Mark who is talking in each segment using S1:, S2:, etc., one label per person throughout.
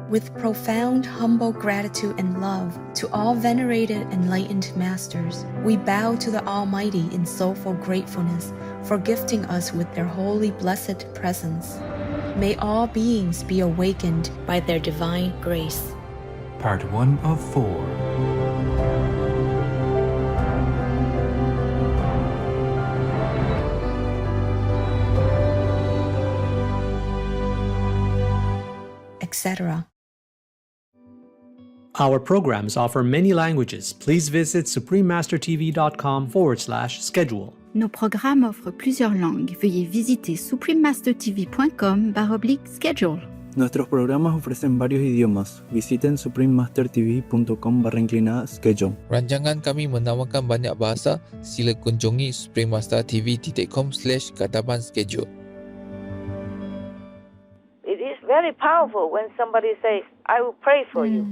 S1: With profound, humble gratitude and love to all venerated enlightened masters, we bow to the Almighty in soulful gratefulness for gifting us with their holy blessed presence. May all beings be awakened by their divine grace.
S2: Part 1 of 4.
S1: Etc.
S3: Our programs offer many languages. Please visit suprememastertv.com/schedule.
S4: Nos programmes offrent plusieurs langues. Veuillez visiter suprememastertv.com/schedule.
S5: Nuestros programas ofrecen varios idiomas. Visiten suprememastertv.com/schedule.
S6: Rancangan kami menawarkan banyak bahasa. Sila kunjungi suprememastertv.com/schedule.
S7: It is very powerful when somebody says, I will pray for you.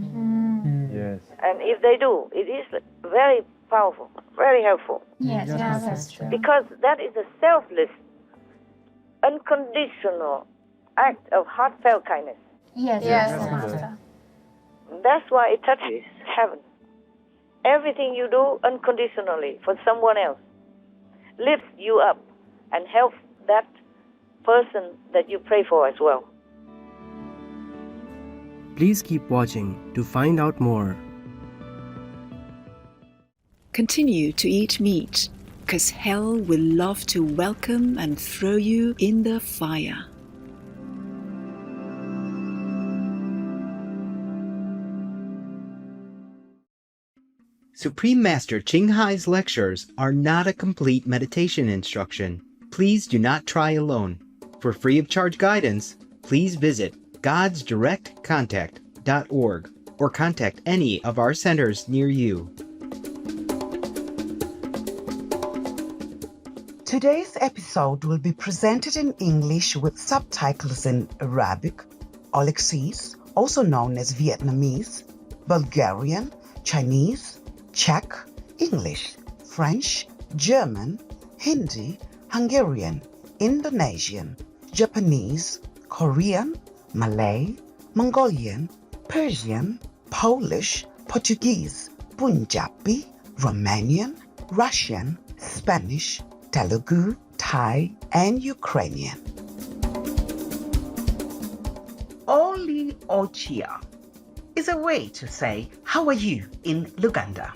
S8: Yes.
S7: And if they do, it is very powerful, very helpful.
S9: Yes, that's true.
S7: Because that is a selfless, unconditional act of heartfelt kindness.
S9: Yes, Master.
S7: That's why it touches heaven. Everything you do unconditionally for someone else lifts you up and helps that person that you pray for as well.
S10: Please keep watching to find out more.
S11: Continue to eat meat, because hell will love to welcome and throw you in the fire.
S12: Supreme Master Ching Hai's lectures are not a complete meditation instruction. Please do not try alone. For free of charge guidance, please visit godsdirectcontact.org or contact any of our centers near you.
S13: Today's episode will be presented in English with subtitles in Arabic, Alexese, also known as Vietnamese, Bulgarian, Chinese, Czech, English, French, German, Hindi, Hungarian, Indonesian, Japanese, Korean, Malay, Mongolian, Persian, Polish, Portuguese, Punjabi, Romanian, Russian, Spanish, Telugu, Thai, and Ukrainian. Oli Ochia is a way to say, how are you in Luganda,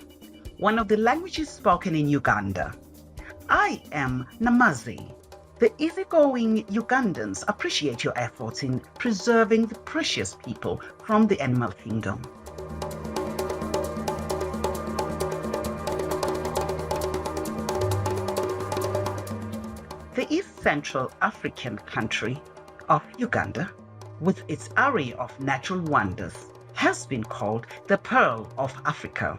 S13: one of the languages spoken in Uganda. I am Namazi. The easygoing Ugandans appreciate your efforts in preserving the precious people from the animal kingdom. The East Central African country of Uganda, with its array of natural wonders, has been called the Pearl of Africa.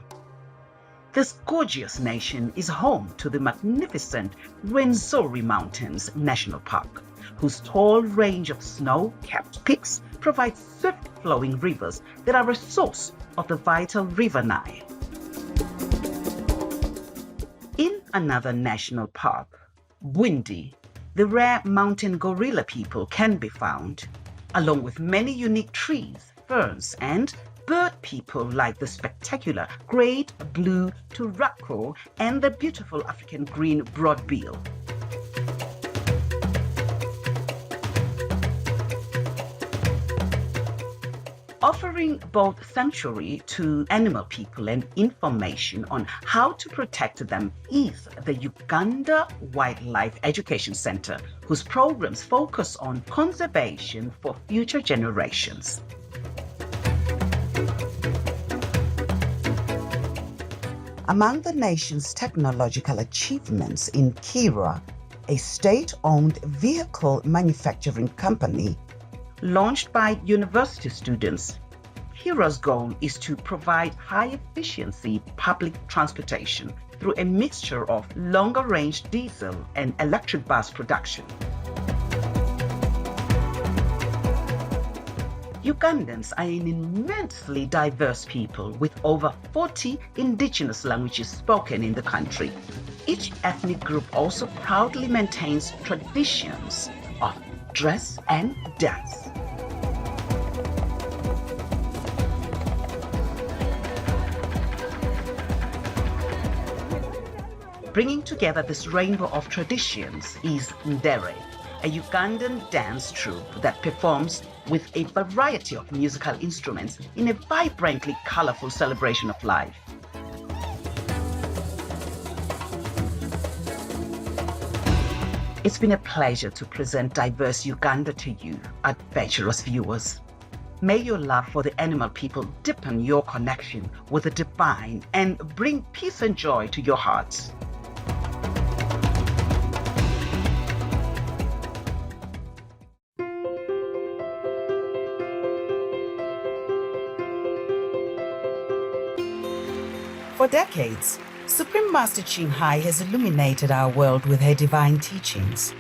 S13: This gorgeous nation is home to the magnificent Rwenzori Mountains National Park, whose tall range of snow-capped peaks provides swift-flowing rivers that are a source of the vital River Nile. In another national park, Bwindi, the rare mountain gorilla people can be found, along with many unique trees, ferns, and bird people like the spectacular great blue turako and the beautiful African green broadbill. Offering both sanctuary to animal people and information on how to protect them is the Uganda Wildlife Education Center, whose programs focus on conservation for future generations. Among the nation's technological achievements in Kira, a state-owned vehicle manufacturing company launched by university students, Kira's goal is to provide high-efficiency public transportation through a mixture of longer-range diesel and electric bus production. Ugandans are an immensely diverse people with over 40 indigenous languages spoken in the country. Each ethnic group also proudly maintains traditions of dress and dance. Bringing together this rainbow of traditions is Dari, a Ugandan dance troupe that performs with a variety of musical instruments in a vibrantly colorful celebration of life. It's been a pleasure to present diverse Uganda to you, adventurous viewers. May your love for the animal people deepen your connection with the divine and bring peace and joy to your hearts. For decades, Supreme Master Ching Hai has illuminated our world with her divine teachings.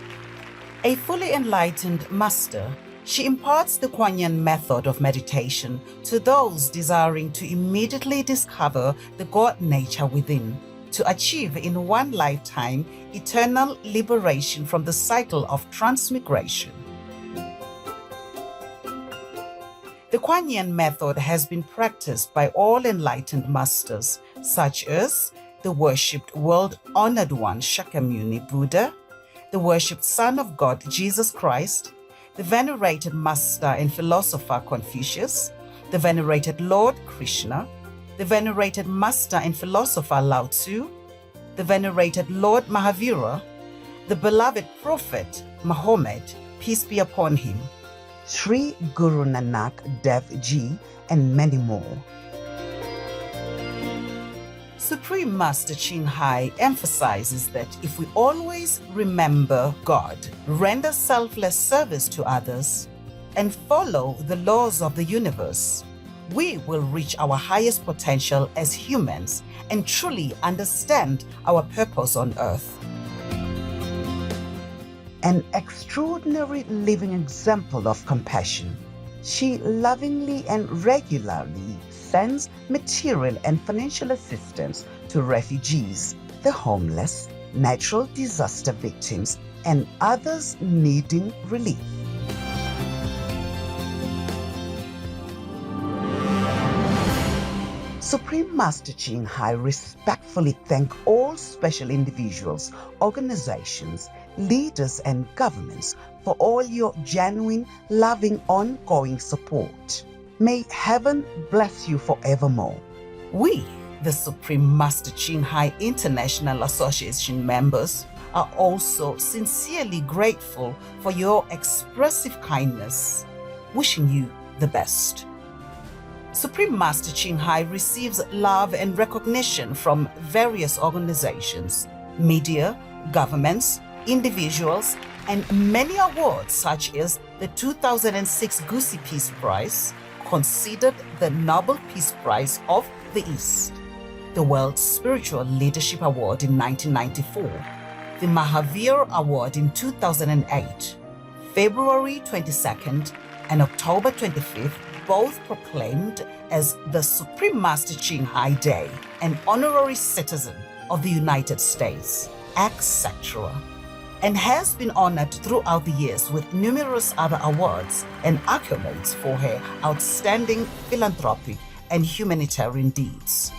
S13: A fully enlightened master, she imparts the Kuan method of meditation to those desiring to immediately discover the God nature within, to achieve in one lifetime eternal liberation from the cycle of transmigration. The Kuan method has been practiced by all enlightened masters, such as the worshipped world-honored one Shakyamuni Buddha, the worshipped Son of God Jesus Christ, the venerated master and philosopher Confucius, the venerated Lord Krishna, the venerated master and philosopher Lao Tzu, the venerated Lord Mahavira, the beloved prophet Muhammad, peace be upon him, Sri Guru Nanak Dev Ji, and many more. Supreme Master Ching Hai emphasizes that if we always remember God, render selfless service to others, and follow the laws of the universe, we will reach our highest potential as humans and truly understand our purpose on earth. An extraordinary living example of compassion, she lovingly and regularly sends material and financial assistance to refugees, the homeless, natural disaster victims, and others needing relief. Supreme Master Ching Hai respectfully thank all special individuals, organizations, leaders, and governments for all your genuine, loving, ongoing support. May heaven bless you forevermore. We, the Supreme Master Ching Hai International Association members, are also sincerely grateful for your expressive kindness, wishing you the best. Supreme Master Ching Hai receives love and recognition from various organizations, media, governments, individuals, and many awards such as the 2006 Gusi Peace Prize, considered the Nobel Peace Prize of the East, the World Spiritual Leadership Award in 1994, the Mahavir Award in 2008, February 22nd and October 25th, both proclaimed as the Supreme Master Ching Hai Day, an honorary citizen of the United States, etc., and has been honored throughout the years with numerous other awards and accolades for her outstanding philanthropic and humanitarian deeds.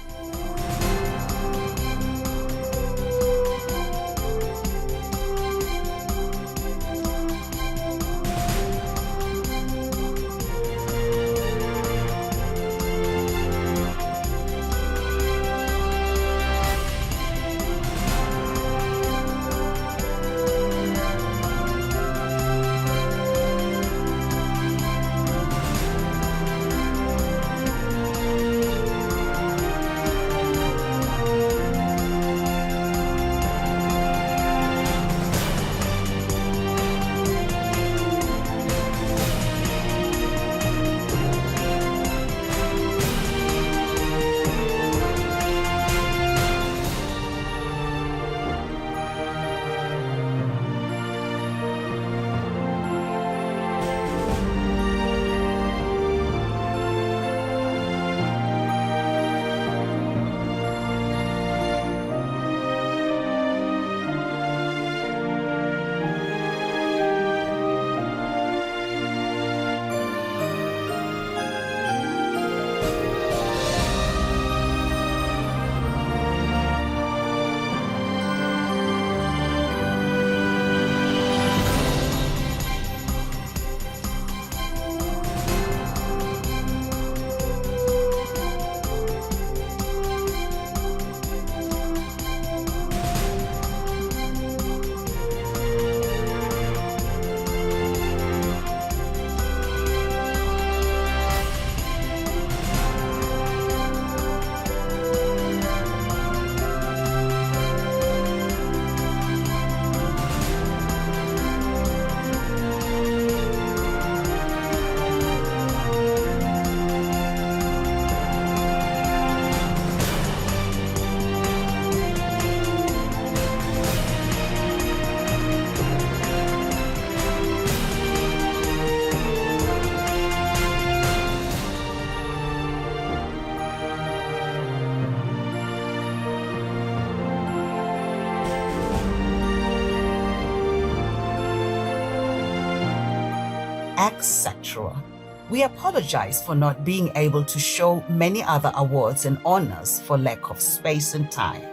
S13: etc. We apologize for not being able to show many other awards and honors for lack of space and time.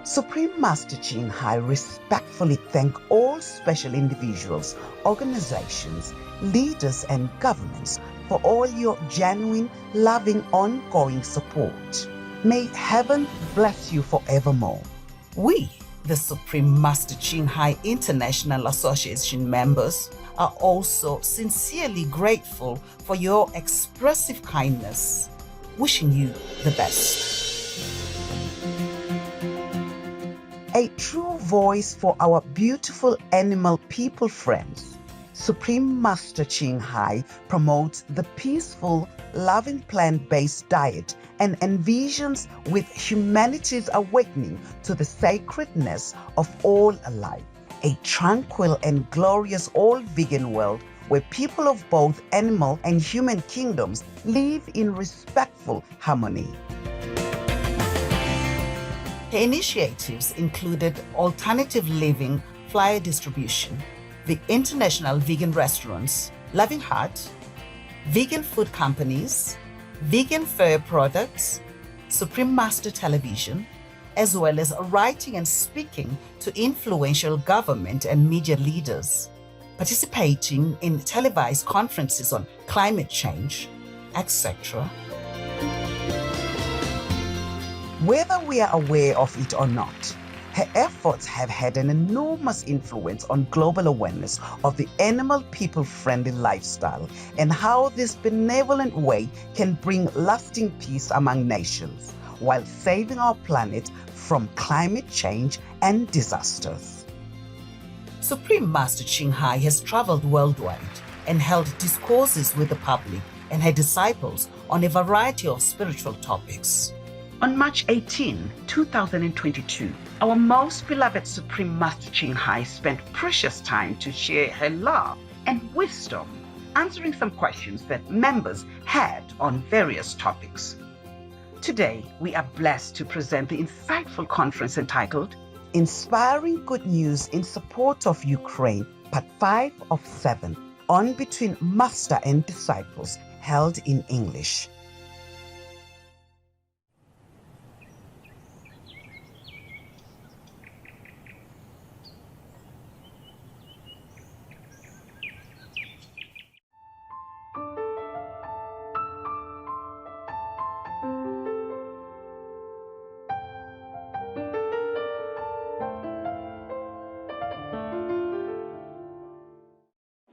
S13: Supreme Master Ching Hai respectfully thank all special individuals, organizations, leaders and governments for all your genuine, loving, ongoing support. May heaven bless you forevermore. We, the Supreme Master Ching Hai International Association members, are also sincerely grateful for your expressive kindness. Wishing you the best. A true voice for our beautiful animal people friends. Supreme Master Ching Hai promotes the peaceful, loving plant-based diet and envisions with humanity's awakening to the sacredness of all alive. A tranquil and glorious all-vegan world where people of both animal and human kingdoms live in respectful harmony. Her initiatives included alternative living flyer distribution, the International Vegan Restaurants, Loving Heart, vegan food companies, vegan fur products, Supreme Master Television, as well as writing and speaking to influential government and media leaders, participating in televised conferences on climate change, etc. Whether we are aware of it or not, her efforts have had an enormous influence on global awareness of the animal people-friendly lifestyle and how this benevolent way can bring lasting peace among nations while saving our planet from climate change and disasters. Supreme Master Ching Hai has traveled worldwide and held discourses with the public and her disciples on a variety of spiritual topics. On March 18, 2022, our most beloved Supreme Master Ching Hai spent precious time to share her love and wisdom, answering some questions that members had on various topics. Today, we are blessed to present the insightful conference entitled Inspiring Good News in Support of Ukraine, Part 5 of 7, on Between Master and Disciples, held in English.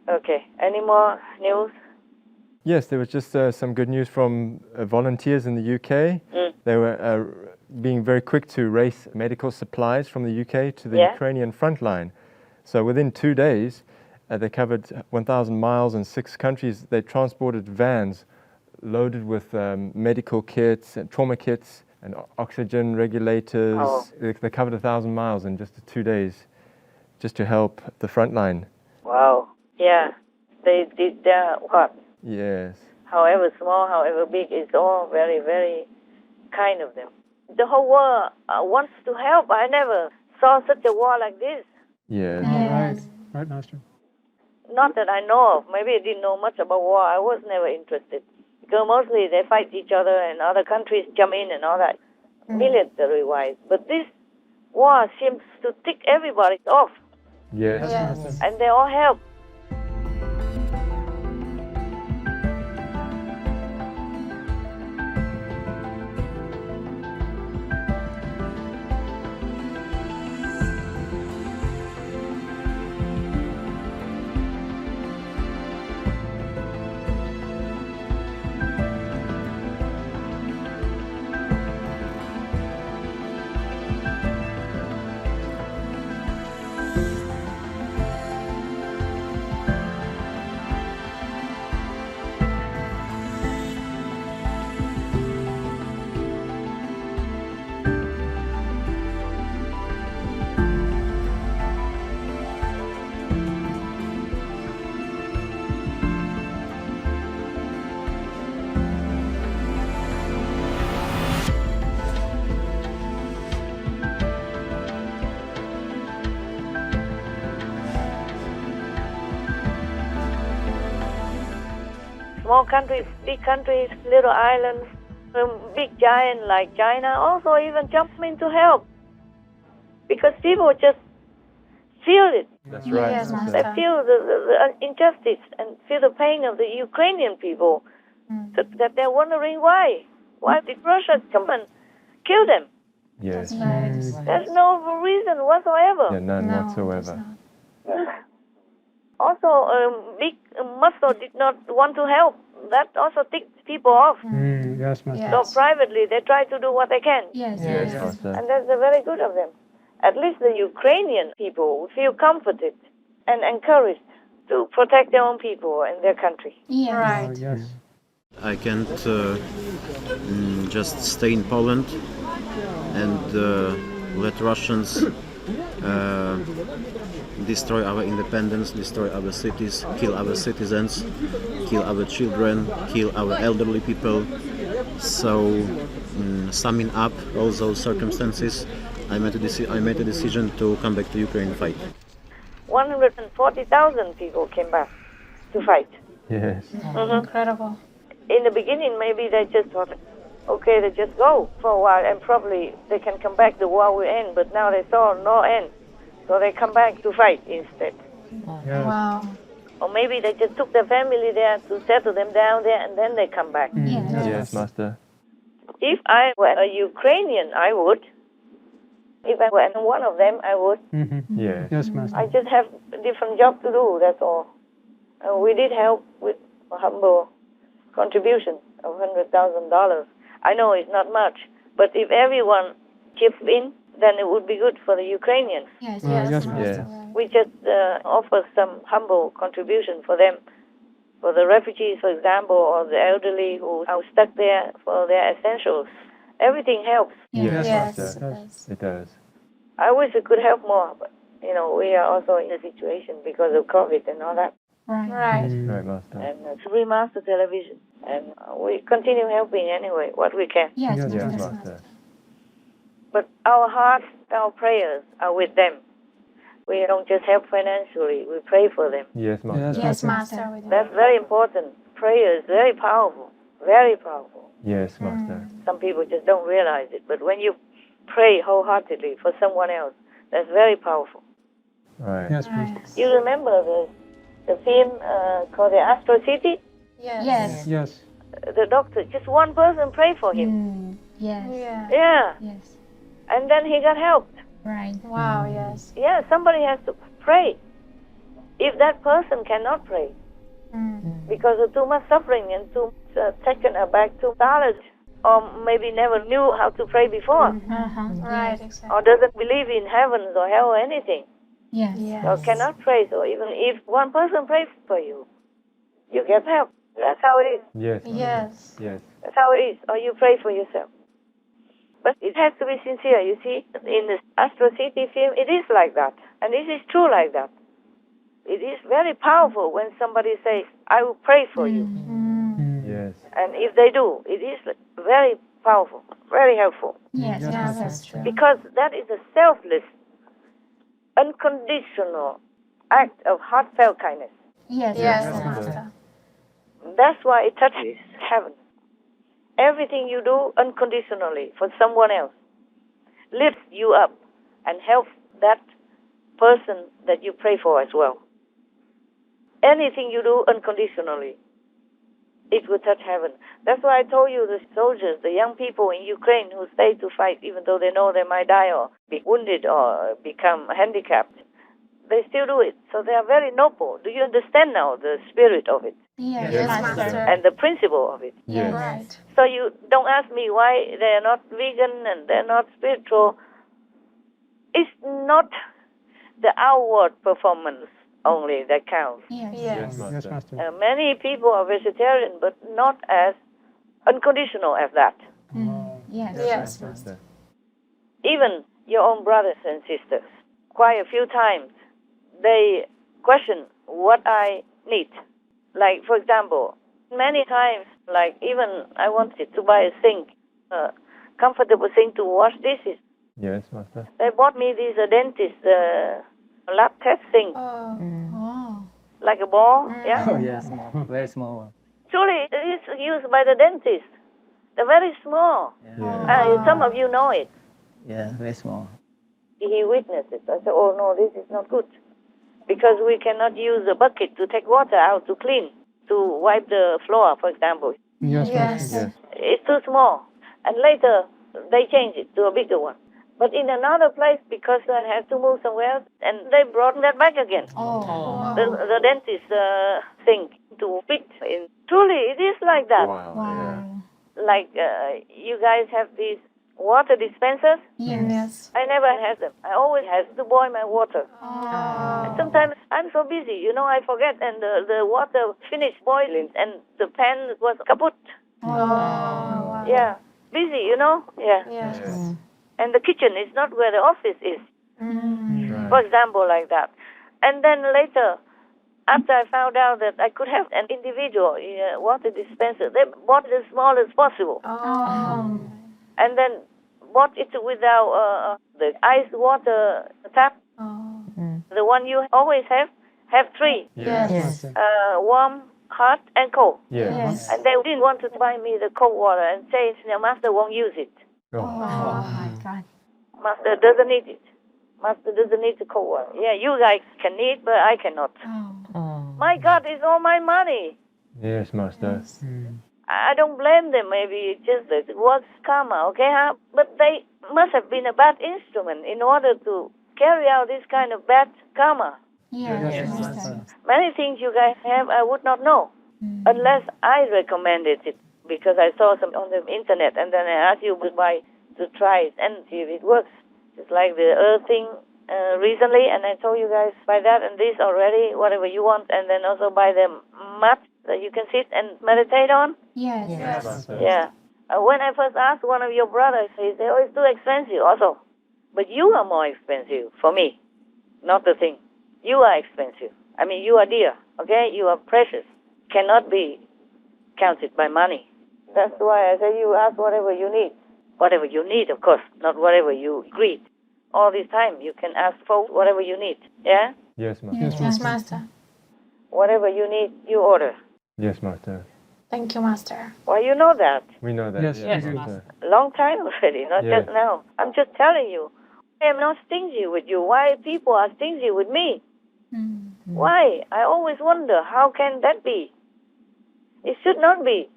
S13: Okay, any more news?
S8: Yes, there was just some good news from volunteers in the UK. They were being very quick to race medical supplies from the UK to the Ukrainian front line. So within 2 days, they covered 1,000 miles in 6 countries. They transported vans loaded with medical kits and trauma kits and oxygen regulators. Oh. They covered 1,000 miles in just 2 days just to help the front line.
S7: Wow. Yeah, they did their what?
S8: Yes.
S7: However small, however big, it's all very, very kind of them. The whole world wants to help. I never saw such a war like this.
S8: Yes.
S9: Right, Master.
S7: Not that I know of. Maybe I didn't know much about war. I was never interested. Because mostly they fight each other and other countries jump in and all that, military-wise. But this war seems to tick everybody off.
S8: Yes.
S7: And they all help. small countries, big countries, little islands, big giant like China also even jump in to help. Because people just feel it.
S8: That's right.
S9: Yes,
S7: They feel the injustice and feel the pain of the Ukrainian people. That they're wondering why. Why did Russia come and kill them?
S8: Yes.
S7: There's no reason whatsoever.
S8: Yeah, none whatsoever.
S7: Also, big muscle did not want to help. That also ticks people off.
S14: Yes, Master.
S7: So privately, they try to do what they can.
S9: Yes,
S8: Yes, Master.
S7: And that's very good of them. At least the Ukrainian people feel comforted and encouraged to protect their own people and their country.
S9: Yes.
S14: Right. Yes.
S15: I can't just stay in Poland and let Russians destroy our independence, destroy our cities, kill our citizens, kill our children, kill our elderly people. So, summing up all those circumstances, I made a decision to come back to Ukraine and fight.
S7: 140,000 people came back to fight.
S8: Yes.
S9: Incredible.
S7: In the beginning, maybe they just thought, okay, they just go for a while and probably they can come back, the war will end. But now they saw no end. So they come back to fight instead.
S14: Yes.
S9: Wow.
S7: Or maybe they just took their family there to settle them down there and then they come back.
S8: Yes, Master.
S7: If I were a Ukrainian, I would. If I were one of them, I would.
S8: Yes.
S14: Yes, Master.
S7: I just have a different job to do, that's all. We did help with a humble contribution of $100,000. I know it's not much, but if everyone chips in, then it would be good for the Ukrainians.
S9: Yes,
S14: yes,
S8: Master.
S7: We just offer some humble contribution for them, for the refugees, for example, or the elderly who are stuck there for their essentials. Everything helps.
S8: Yes,
S9: Yes,
S8: Master.
S9: yes.
S8: It does.
S7: I wish it could help more, but we are also in a situation because of COVID and all that.
S9: Right.
S8: Right, Master.
S7: And remaster television, and we continue helping anyway, what we can.
S9: Yes,
S14: Yes,
S8: Yes,
S9: Master.
S8: Master.
S7: But our hearts, our prayers are with them. We don't just help financially, we pray for them.
S8: Yes, Master.
S9: Yes, Master. We do.
S7: That's very important. Prayer is very powerful, very powerful.
S8: Yes, Master.
S7: Some people just don't realize it, but when you pray wholeheartedly for someone else, that's very powerful.
S8: Right.
S14: Yes, Master.
S7: You remember the film called The Astro City?
S9: Yes.
S14: Yes.
S7: The doctor, just one person prayed for him.
S9: Yes.
S7: Yeah.
S9: Yes.
S7: And then he got helped.
S9: Right. Wow, yes.
S7: Yeah, somebody has to pray. If that person cannot pray, because of too much suffering and too taken aback to knowledge, or maybe never knew how to pray before,
S9: Right, exactly.
S7: or doesn't believe in heavens or hell or anything,
S9: Yes.
S7: or cannot pray. So even if one person prays for you, you get help. That's how it is.
S8: Yes. Master.
S9: Yes.
S8: Yes.
S7: That's how it is. Or you pray for yourself. But it has to be sincere. You see, in the Astro City film, it is like that. And this is true like that. It is very powerful when somebody says, I will pray for you.
S8: Yes.
S7: And if they do, it is very powerful, very helpful.
S9: Yes, that's true.
S7: Because that is a selfless, unconditional act of heartfelt kindness.
S9: Yes, Master.
S7: That's why it touches heaven. Everything you do unconditionally for someone else lifts you up and helps that person that you pray for as well. Anything you do unconditionally, it will touch heaven. That's why I told you the soldiers, the young people in Ukraine who stay to fight, even though they know they might die or be wounded or become handicapped, they still do it. So they are very noble. Do you understand now the spirit of it?
S9: Yes, Master.
S7: And the principle of it?
S8: Yes.
S9: Right.
S7: So you don't ask me why they are not vegan and they're not spiritual. It's not the outward performance only that counts.
S9: Yes.
S8: Yes,
S14: Yes,
S8: Master.
S14: Master.
S7: Many people are vegetarian, but not as unconditional as that.
S9: Yes, Master.
S7: Even your own brothers and sisters, quite a few times, they question what I need. Like, for example, many times, like even I wanted to buy a sink, a comfortable sink to wash dishes.
S8: Yes, Master.
S7: They bought me this dentist lab test sink,
S9: Oh.
S7: like a ball, yeah?
S16: Oh, yes. Very small one.
S7: Truly, it's used by the dentist. They're very small. Some of you know it.
S16: Yeah, very small.
S7: He witnessed it. I said, oh no, this is not good. Because we cannot use a bucket to take water out to clean, to wipe the floor, for example.
S14: Yes,
S7: It's too small. And later, they changed it to a bigger one. But in another place, because I had to move somewhere else, and they brought that back again. The dentist thing to fit in. Truly, it is like that. Like you guys have these water dispensers?
S9: Yes.
S7: I never had them. I always had to boil my water. And sometimes I'm so busy, I forget, and the water finished boiling, and the pan was kaput. Yeah, busy, Yeah.
S9: Yes.
S7: And the kitchen is not where the office is. For example, like that. And then later, after I found out that I could have an individual water dispenser, they bought it as small as possible. And then bought it without the ice water tap. The one you always have three.
S9: Yes.
S7: Warm, hot, and cold.
S9: Yes.
S7: And they didn't want to buy me the cold water and say, the master won't use it.
S9: Oh my God.
S7: Master doesn't need it. Master doesn't need the cold water. Yeah, you guys can need, but I cannot. My God, it's all my money.
S8: Yes, Master.
S7: I don't blame them. Maybe it's just that it was karma, okay? But they must have been a bad instrument in order to carry out this kind of bad karma.
S9: Yes.
S7: Many things you guys have, I would not know unless I recommended it, because I saw some on the internet, and then I asked you to try it and see if it works. It's like the earth thing recently, and I told you guys buy that and this already, whatever you want, and then also buy the mat that you can sit and meditate on.
S9: Yes.
S7: Yeah. When I first asked one of your brothers, he said, oh, it's too expensive also. But you are more expensive for me, not the thing. You are expensive. I mean, you are dear, okay? You are precious. Cannot be counted by money. That's why I say you ask whatever you need. Whatever you need, of course, not whatever you greed. All this time, you can ask for whatever you need, yeah?
S8: Yes, Master.
S9: Yes, Master.
S7: Whatever you need, you order.
S8: Yes, Master.
S9: Thank you, Master.
S7: Well, you know that.
S8: We know that.
S14: Yes,
S8: Master.
S7: A long time already, not just now. I'm just telling you. I am not stingy with you. Why people are stingy with me? Why? I always wonder, how can that be? It should not be.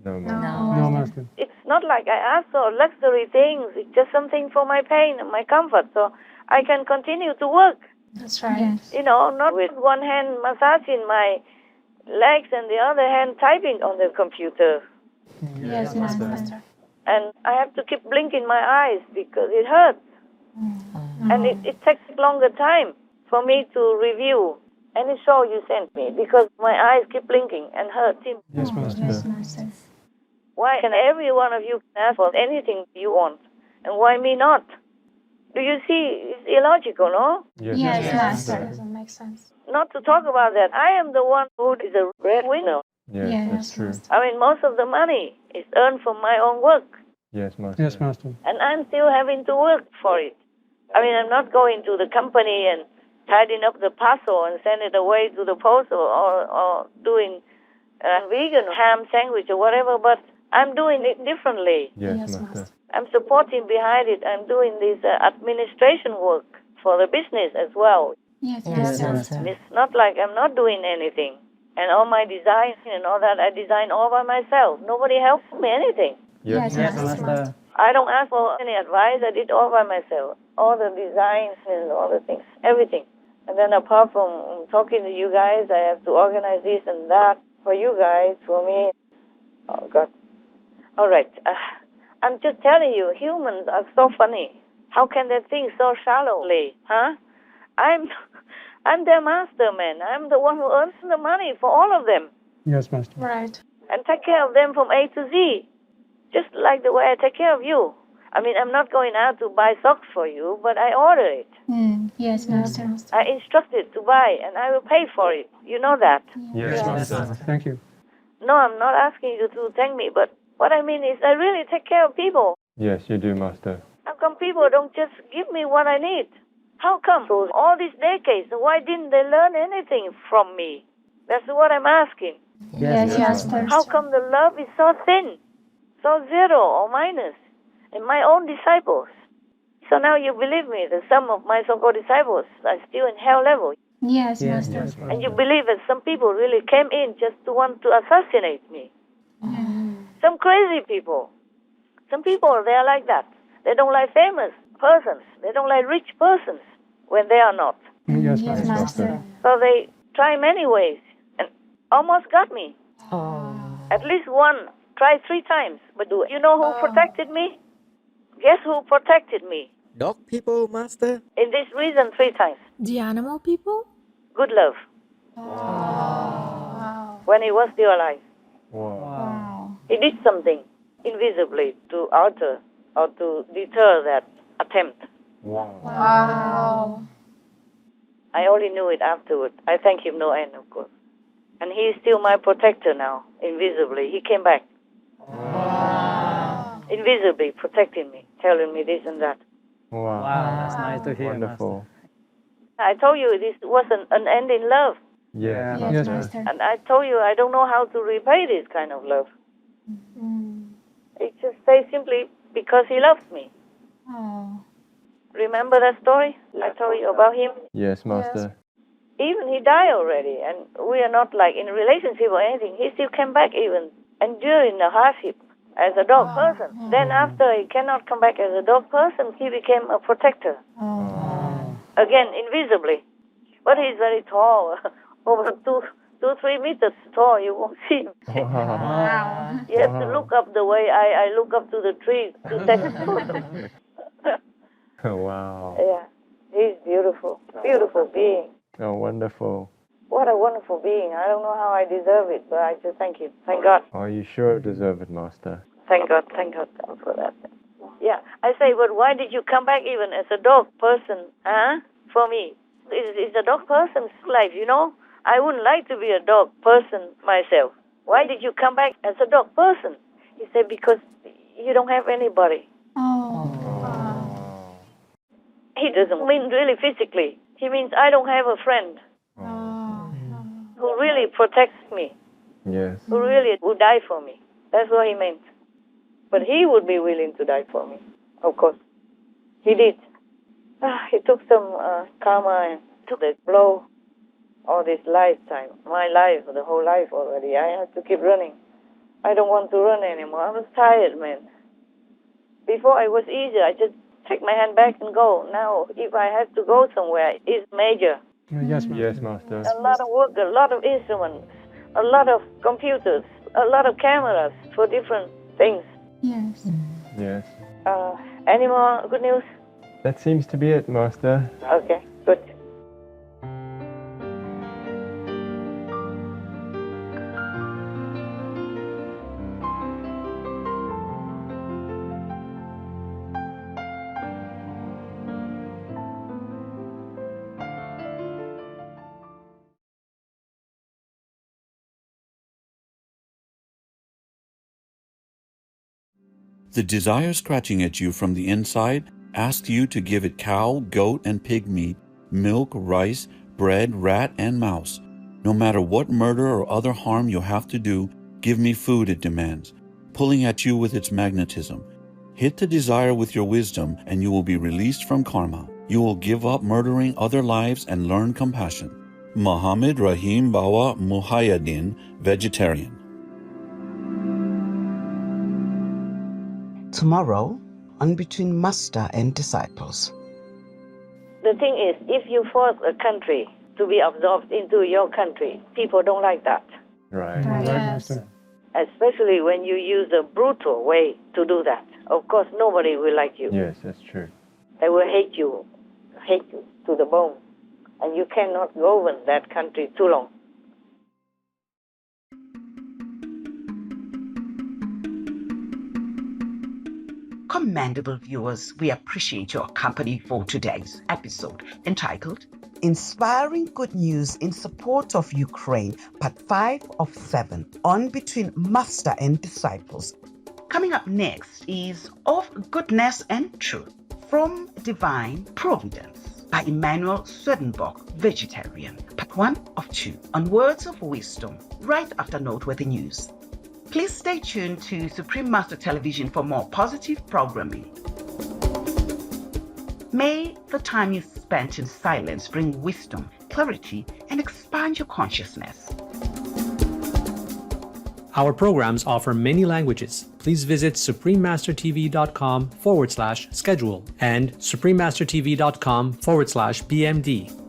S8: No, Master.
S14: No, Master.
S7: It's not like I ask for luxury things. It's just something for my pain and my comfort, so I can continue to work.
S9: That's right.
S7: Not with one hand massaging my legs and the other hand typing on the computer.
S9: Yes, Master.
S7: And I have to keep blinking my eyes because it hurts. And it takes longer time for me to review any show you sent me because my eyes keep blinking and hurting.
S8: Yes, Master.
S7: Why can every one of you ask for anything you want? And why me not? Do you see? It's illogical, no?
S9: Yes, Master. Doesn't make sense.
S7: Not to talk about that. I am the one who is the breadwinner.
S8: Yes, that's true.
S7: I mean, most of the money is earned from my own work.
S8: Yes, Master.
S14: Yes, Master.
S7: And I'm still having to work for it. I mean, I'm not going to the company and tidying up the parcel and send it away to the post or doing vegan ham sandwich or whatever, but I'm doing it differently.
S8: Yes, Master.
S7: I'm supporting behind it. I'm doing this administration work for the business as well.
S9: Yes,
S8: Master.
S7: It's not like I'm not doing anything. And all my design and all that, I design all by myself. Nobody helps me anything.
S8: Yes,
S9: Master.
S7: I don't ask for any advice. I did all by myself. All the designs and all the things, everything. And then apart from talking to you guys, I have to organize this and that for you guys, for me. Oh, God. All right. I'm just telling you, humans are so funny. How can they think so shallowly, huh? I'm their master, man. I'm the one who earns the money for all of them.
S14: Yes, Master.
S9: Right.
S7: And take care of them from A to Z. Just like the way I take care of you. I mean, I'm not going out to buy socks for you, but I order it.
S9: Yes, Master.
S7: I instructed to buy, and I will pay for it. You know that.
S8: Yes, Master.
S14: Thank you.
S7: No, I'm not asking you to thank me, but what I mean is I really take care of people.
S8: Yes, you do, Master.
S7: How come people don't just give me what I need? How come? All these decades, why didn't they learn anything from me? That's what I'm asking.
S9: Yes, Master.
S7: How come the love is so thin, so zero or minus in my own disciples? So now you believe me that some of my so-called disciples are still in hell level.
S9: Yes, Master.
S7: And you believe that some people really came in just to want to assassinate me. Some crazy people. Some people, they are like that. They don't like famous persons. They don't like rich persons when they are not.
S14: Yes,
S9: Yes, Master.
S7: So they try many ways and almost got me. At least one, tried 3 times. But do you know who protected me? Guess who protected me?
S6: Dog people, Master.
S7: In this reason, 3 times.
S1: The animal people?
S7: Good love. When he was still alive.
S8: Wow.
S7: He did something invisibly to alter or to deter that attempt.
S9: Wow.
S7: I only knew it afterward. I thank him no end, of course. And he is still my protector now, invisibly. He came back. Invisibly protecting me, telling me this and that.
S8: Wow.
S3: That's nice to hear.
S8: Wonderful.
S7: I told you this wasn't an end in love.
S8: Yes,
S9: Yes,
S8: Master.
S9: Master.
S7: And I told you I don't know how to repay this kind of love. It just stays simply because he loves me. Remember that story I told you about him?
S8: Yes, Master.
S7: Even he died already, and we are not like in a relationship or anything. He still came back even, enduring the hardship as a dog person. Then after he cannot come back as a dog person, he became a protector. Again, invisibly. But he's very tall, over 2-3 meters tall. You won't see him.
S8: Wow.
S7: You have to look up the way I look up to the trees to take a photo.
S8: Wow.
S7: Yeah, he's beautiful, beautiful being.
S8: Oh, wonderful.
S7: What a wonderful being. I don't know how I deserve it, but I just thank you. Thank God.
S8: Oh, you sure deserve it, Master.
S7: Thank God for that. Yeah, I say, but why did you come back even as a dog person, huh? For me, it's a dog person's life, you know? I wouldn't like to be a dog person myself. Why did you come back as a dog person? He said, because you don't have anybody. He doesn't mean really physically. He means I don't have a friend who really protects me,
S8: Yes.
S7: who really would die for me. That's what he meant. But he would be willing to die for me, of course. He did. He took some karma and took the blow all this lifetime. My life, the whole life already. I have to keep running. I don't want to run anymore. I was tired, man. Before it was easier. I just take my hand back and go. Now, if I have to go somewhere, it's major.
S14: Yes,
S8: Yes, Master.
S7: A lot of work, a lot of instruments, a lot of computers, a lot of cameras for different things.
S9: Yes.
S8: Yes.
S7: Any more good news?
S8: That seems to be it, Master.
S7: Okay, good.
S2: The desire scratching at you from the inside asks you to give it cow, goat, and pig meat, milk, rice, bread, rat, and mouse. No matter what murder or other harm you have to do, give me food, it demands, pulling at you with its magnetism. Hit the desire with your wisdom, and you will be released from karma. You will give up murdering other lives and learn compassion. Muhammad Rahim Bawa Muhayyadin, vegetarian.
S13: Tomorrow, on Between Master and Disciples.
S7: The thing is, if you force a country to be absorbed into your country, people don't like that.
S8: Right.
S9: Yes.
S7: Especially when you use a brutal way to do that. Of course, nobody will like you.
S8: Yes, that's true.
S7: They will hate you to the bone. And you cannot govern that country too long.
S13: Commendable viewers, we appreciate your company for today's episode entitled Inspiring Good News in Support of Ukraine, Part 5 of 7 on Between Master and Disciples. Coming up next is Of Goodness and Truth from Divine Providence, by Emmanuel Swedenborg, vegetarian. Part 1 of 2 on words of wisdom, right after noteworthy news. Please stay tuned to Supreme Master Television for more positive programming. May the time you spent in silence bring wisdom, clarity, and expand your consciousness.
S3: Our programs offer many languages. Please visit suprememastertv.com/schedule and suprememastertv.com/BMD.